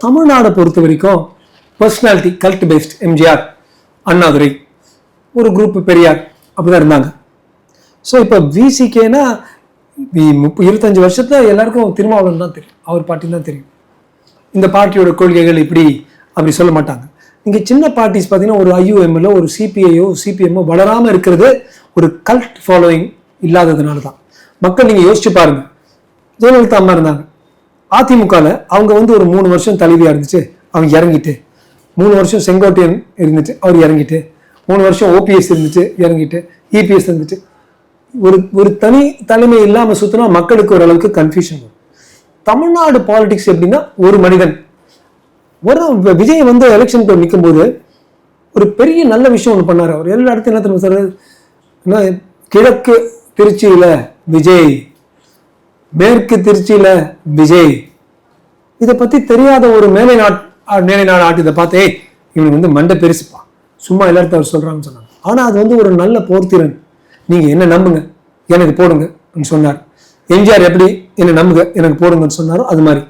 தமிழ்நாடை பொறுத்த வரைக்கும் personality cult based MGR, Annadurai, ஒரு குரூப் பெரியார் அப்படிதான் இருந்தாங்க. ஸோ இப்போ விசிகேனா 25 வருஷத்துல எல்லாருக்கும் திருமாவளவன் தான் தெரியும், அவர் பார்ட்டி தான் தெரியும். இந்த பார்ட்டியோட கொள்கைகள் இப்படி அப்படி சொல்ல மாட்டாங்க. இங்கே சின்ன பார்ட்டிஸ் பார்த்தீங்கன்னா ஒரு ஐயூஎம்எல்ஓ, ஒரு சிபிஐயோ சிபிஎம்மோ வளராமல் இருக்கிறது ஒரு கல்ட் ஃபாலோயிங் இல்லாததுனால தான். மக்கள் நீங்கள் யோசிச்சு பாருங்க, ஜெயலலிதா அம்மா இருந்தாங்க அதிமுகவில், அவங்க ஒரு 3 வருஷம் தலைவியாக இருந்துச்சு, அவங்க இறங்கிட்டு, 3 வருஷம் செங்கோட்டையன் இருந்துச்சு, அவர் இறங்கிட்டு, 3 வருஷம் ஓபிஎஸ் இருந்துச்சு, இறங்கிட்டு, இபிஎஸ் இருந்துச்சு. ஒரு தனி தலைமை இல்லாமல் சுத்தினா மக்களுக்கு ஓரளவுக்கு கன்ஃபியூஷன் வரும். தமிழ்நாடு பாலிடிக்ஸ் எப்படின்னா ஒரு மனிதன் விஜய் எலெக்ஷனுக்கு நிற்கும் போது ஒரு பெரிய நல்ல விஷயம் ஒன்று பண்ணாரு. அவர் எல்லா இடத்துல என்ன சொல்றாரு, கிழக்கு திருச்சியில விஜய், மேற்கு திருச்சியில விஜய். இதை பத்தி தெரியாத ஒரு மேலை நாடு ஆட்டு இதை பார்த்து இவனுக்கு மண்டை பெருசுப்பா, சும்மா எல்லாத்தையும் அவர் சொல்றாங்கன்னு சொன்னாங்க. ஆனா அது ஒரு நல்ல போர்த்திறன். நீங்க என்ன நம்புங்க, எனக்கு போடுங்க சொன்னார். எம்ஜிஆர் எப்படி என்ன நம்புங்க எனக்கு போடுங்கன்னு சொன்னாரோ அது மாதிரி